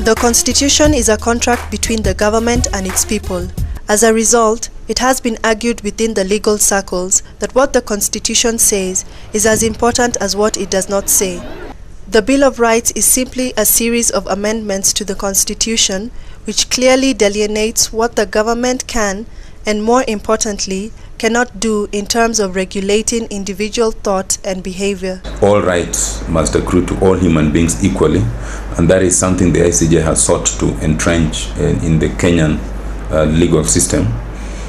The Constitution is a contract between the government and its people. As a result, it has been argued within the legal circles that what the Constitution says is as important as what it does not say. The Bill of Rights is simply a series of amendments to the Constitution which clearly delineates what the government can, and more importantly, cannot do in terms of regulating individual thought and behavior. All rights must accrue to all human beings equally, and that is something the ICJ has sought to entrench in the Kenyan legal system.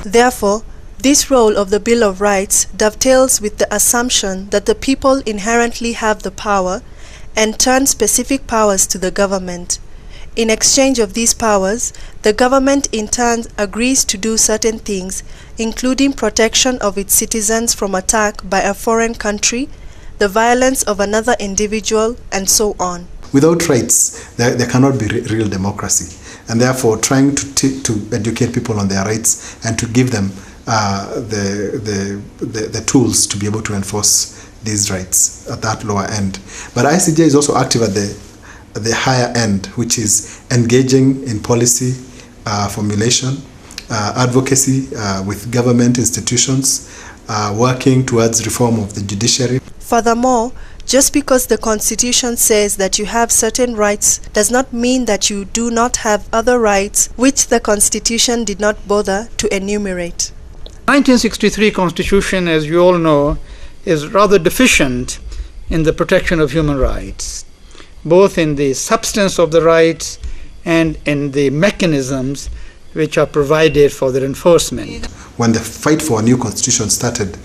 Therefore, this role of the Bill of Rights dovetails with the assumption that the people inherently have the power and turn specific powers to the government. In exchange of these powers, the government in turn agrees to do certain things, including protection of its citizens from attack by a foreign country, the violence of another individual, and so on. Without rights, there cannot be real democracy. And therefore, trying to educate people on their rights and to give them the tools to be able to enforce these rights at that lower end. But ICJ is also active at the higher end, which is engaging in policy formulation, advocacy with government institutions, working towards reform of the judiciary. Furthermore, just because the Constitution says that you have certain rights does not mean that you do not have other rights which the Constitution did not bother to enumerate. 1963 Constitution, as you all know, is rather deficient in the protection of human rights, both in the substance of the rights and in the mechanisms which are provided for their enforcement. When the fight for a new constitution started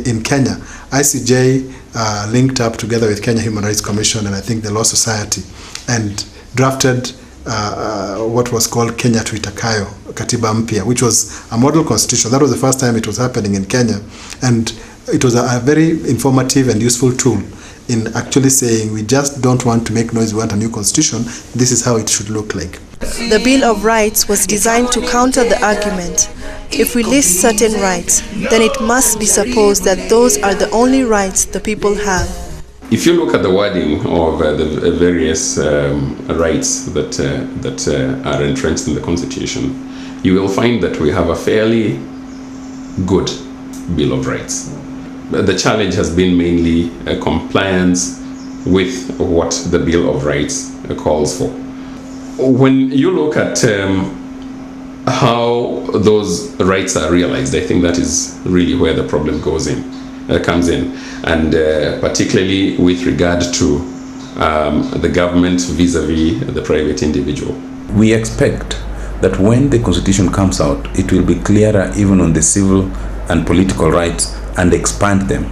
in Kenya, ICJ linked up together with Kenya Human Rights Commission and I think the Law Society and drafted what was called Kenya Tuitakayo Katiba Mpya, which was a model constitution. That was the first time it was happening in Kenya, and it was a very informative and useful tool in actually saying we just don't want to make noise, we want a new constitution, this is how it should look like. The Bill of Rights was designed to counter the argument. If we list certain rights, then it must be supposed that those are the only rights the people have. If you look at the wording of the various rights that are entrenched in the Constitution, you will find that we have a fairly good Bill of Rights. The challenge has been mainly compliance with what the Bill of Rights calls for. When you look at how those rights are realized, I think that is really where the problem comes in, and particularly with regard to the government vis-a-vis the private individual. We expect that when the Constitution comes out, it will be clearer even on the civil and political rights and expand them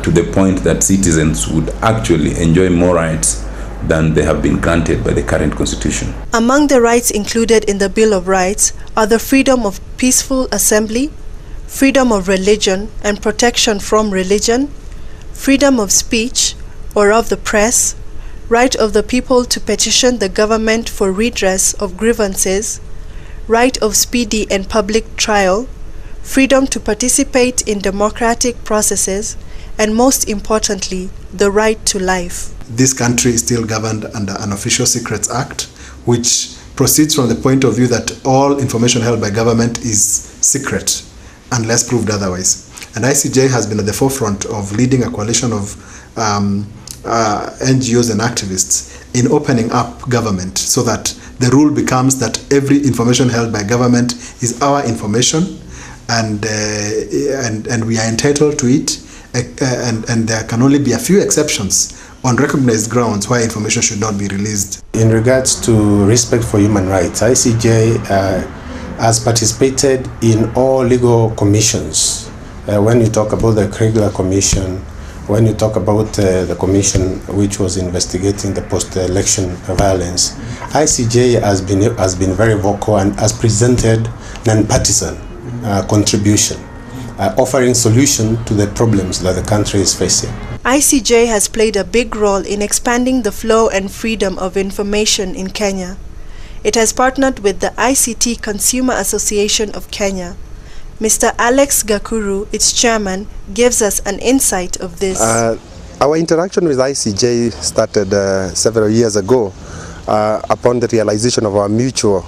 to the point that citizens would actually enjoy more rights than they have been granted by the current Constitution. Among the rights included in the Bill of Rights are the freedom of peaceful assembly, freedom of religion and protection from religion, freedom of speech or of the press, right of the people to petition the government for redress of grievances, right of speedy and public trial, freedom to participate in democratic processes, and most importantly, the right to life. This country is still governed under an Official Secrets Act, which proceeds from the point of view that all information held by government is secret unless proved otherwise. And ICJ has been at the forefront of leading a coalition of NGOs and activists in opening up government so that the rule becomes that every information held by government is our information, and we are entitled to it, and there can only be a few exceptions on recognized grounds why information should not be released. In regards to respect for human rights, ICJ has participated in all legal commissions. When you talk about the Kriegler Commission, when you talk about the commission which was investigating the post-election violence, ICJ has been very vocal and has presented non-partisan contribution, offering solution to the problems that the country is facing. ICJ has played a big role in expanding the flow and freedom of information in Kenya. It has partnered with the ICT Consumer Association of Kenya. Mr. Alex Gakuru, its chairman, gives us an insight of this. Our interaction with ICJ started several years ago upon the realization of our mutual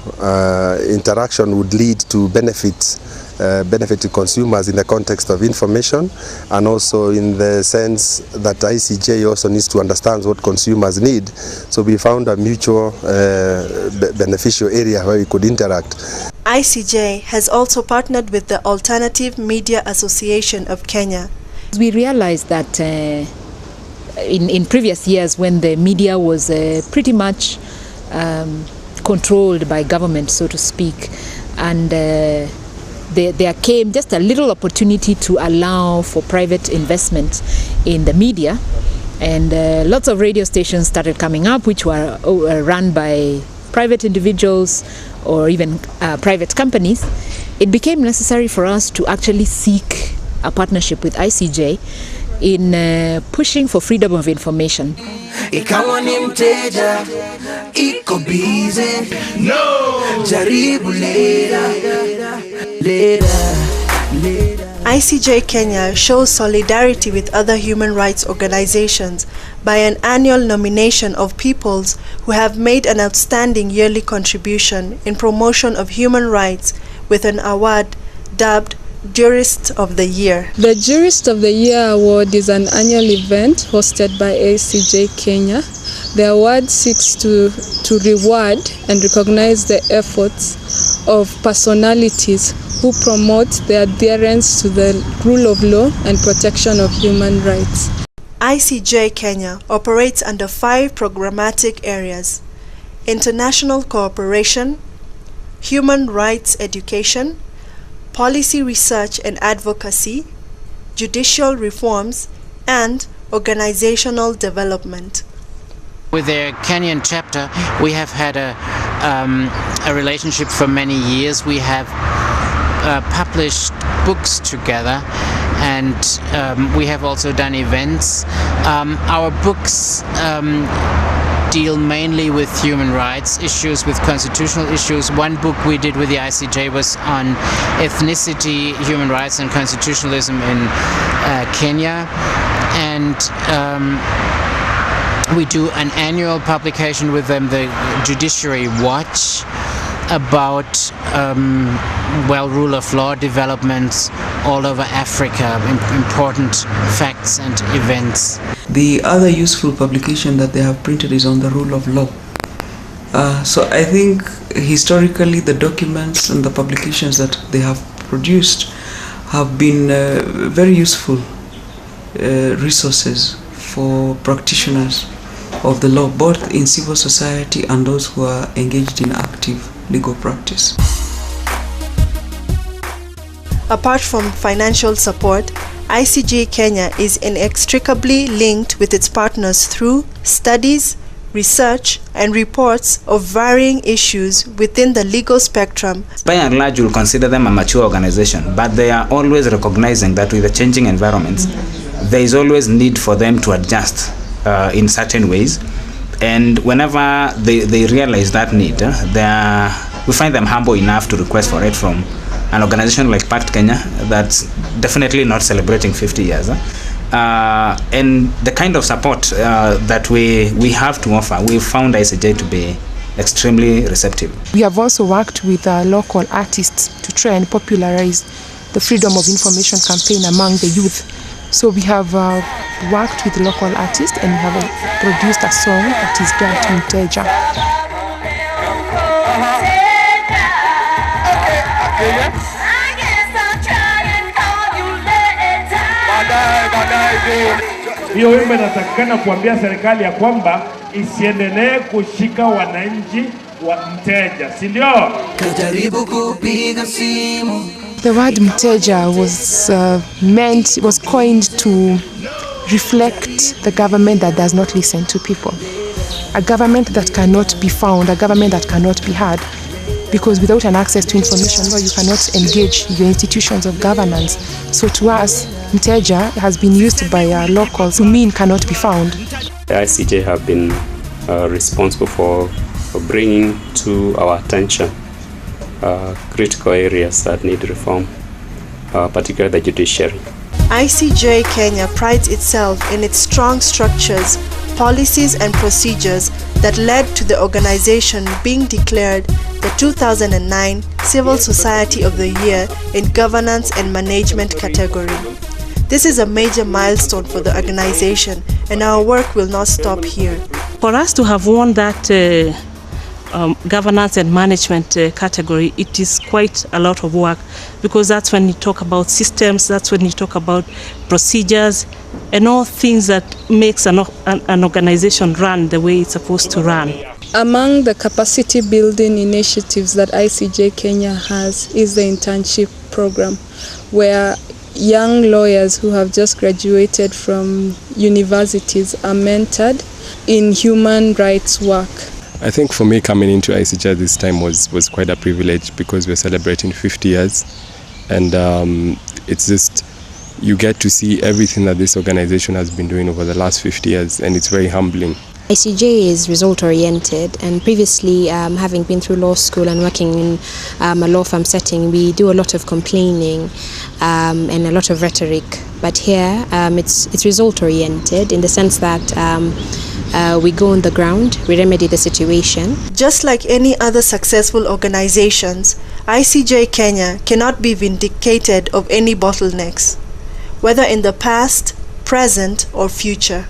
interaction would lead to benefit to consumers in the context of information, and also in the sense that ICJ also needs to understand what consumers need. So we found a mutual beneficial area where we could interact. ICJ has also partnered with the Alternative Media Association of Kenya. We realized that in previous years, when the media was pretty much controlled by government, so to speak, and there came just a little opportunity to allow for private investment in the media, and lots of radio stations started coming up which were run by private individuals or even private companies. It became necessary for us to actually seek a partnership with ICJ in pushing for freedom of information. Ikawa ni mteja, iko busy. No! Jaribu later. ICJ Kenya shows solidarity with other human rights organizations by an annual nomination of peoples who have made an outstanding yearly contribution in promotion of human rights with an award dubbed Jurist of the Year. The Jurist of the Year award is an annual event hosted by ICJ Kenya. The award seeks to reward and recognize the efforts of personalities who promote the adherence to the rule of law and protection of human rights. ICJ Kenya operates under 5 programmatic areas: international cooperation, human rights education, policy research and advocacy, judicial reforms, and organizational development. With their Kenyan chapter, we have had a relationship for many years. We have published books together, and we have also done events. Our books deal mainly with human rights issues, with constitutional issues. One book we did with the ICJ was on ethnicity, human rights and constitutionalism in Kenya, and we do an annual publication with them, the Judiciary Watch, about rule of law developments all over Africa, important facts and events. The other useful publication that they have printed is on the rule of law. So I think historically the documents and the publications that they have produced have been very useful resources for practitioners of the law, both in civil society and those who are engaged in active legal practice. Apart from financial support, ICJ Kenya is inextricably linked with its partners through studies, research, and reports of varying issues within the legal spectrum. By and large, we'll consider them a mature organization, but they are always recognizing that with the changing environments, there is always need for them to adjust in certain ways. And whenever they realize that need, we find them humble enough to request for it from an organization like Pact Kenya that's definitely not celebrating 50 years. And the kind of support that we have to offer, we found ICJ to be extremely receptive. We have also worked with local artists to try and popularize the Freedom of Information campaign among the youth. So we have worked with local artists and we have produced a song that is dubbed Mteja. Hiyo wimbo inatakikana kuambia serikali ya kwamba isiendelee kushika wananchi wa mteja, si ndio? Kajaribu kupiga simu. The word Mteja was coined to reflect the government that does not listen to people. A government that cannot be found, a government that cannot be heard. Because without an access to information, you cannot engage your institutions of governance. So to us, Mteja has been used by our locals to mean cannot be found. The ICJ have been responsible for bringing to our attention critical areas that need reform, particularly the judiciary. ICJ Kenya prides itself in its strong structures, policies and procedures that led to the organization being declared the 2009 Civil Society of the Year in Governance and Management category. This is a major milestone for the organization, and our work will not stop here. For us to have won that governance and management category, it is quite a lot of work, because that's when you talk about systems, that's when you talk about procedures, and all things that makes an organization run the way it's supposed to run. Among the capacity building initiatives that ICJ Kenya has is the internship program, where young lawyers who have just graduated from universities are mentored in human rights work. I think for me, coming into ICJ this time was quite a privilege, because we're celebrating 50 years, and it's just, you get to see everything that this organization has been doing over the last 50 years, and it's very humbling. ICJ is result-oriented, and previously, having been through law school and working in a law firm setting, we do a lot of complaining and a lot of rhetoric. But here, it's result-oriented in the sense that we go on the ground, we remedy the situation. Just like any other successful organizations, ICJ Kenya cannot be vindicated of any bottlenecks, whether in the past, present, or future.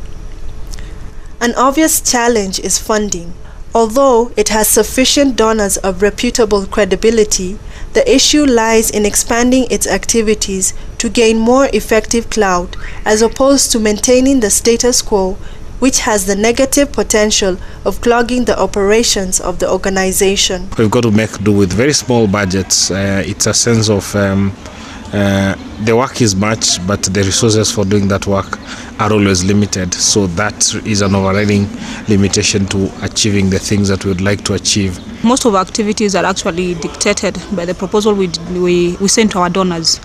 An obvious challenge is funding. Although it has sufficient donors of reputable credibility, the issue lies in expanding its activities to gain more effective clout, as opposed to maintaining the status quo, which has the negative potential of clogging the operations of the organization. We've got to make do with very small budgets. It's a sense of the work is much, but the resources for doing that work are always limited. So that is an overriding limitation to achieving the things that we would like to achieve. Most of our activities are actually dictated by the proposal we send to our donors.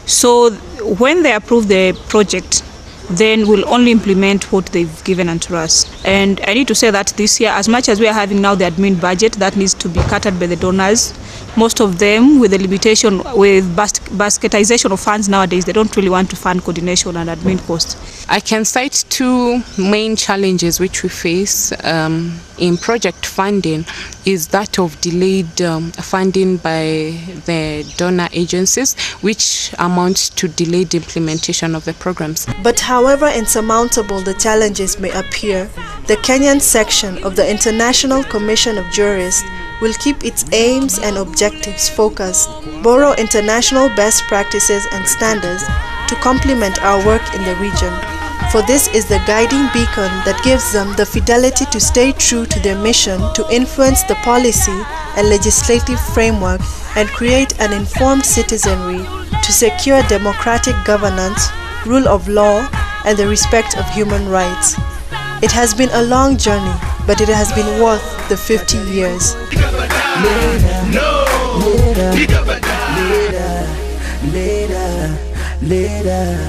So when they approve the project, then we'll only implement what they've given unto us. And I need to say that this year, as much as we are having now the admin budget that needs to be catered by the donors, most of them, with the limitation with basketization of funds nowadays, they don't really want to fund coordination and admin costs. I can cite two main challenges which we face in project funding is that of delayed funding by the donor agencies, which amounts to delayed implementation of the programs. But however insurmountable the challenges may appear, the Kenyan section of the International Commission of Jurists will keep its aims and objectives focused, borrow international best practices and standards to complement our work in the region. For this is the guiding beacon that gives them the fidelity to stay true to their mission to influence the policy and legislative framework and create an informed citizenry to secure democratic governance, rule of law, and the respect of human rights. It has been a long journey, but it has been worth the 50 years. Later.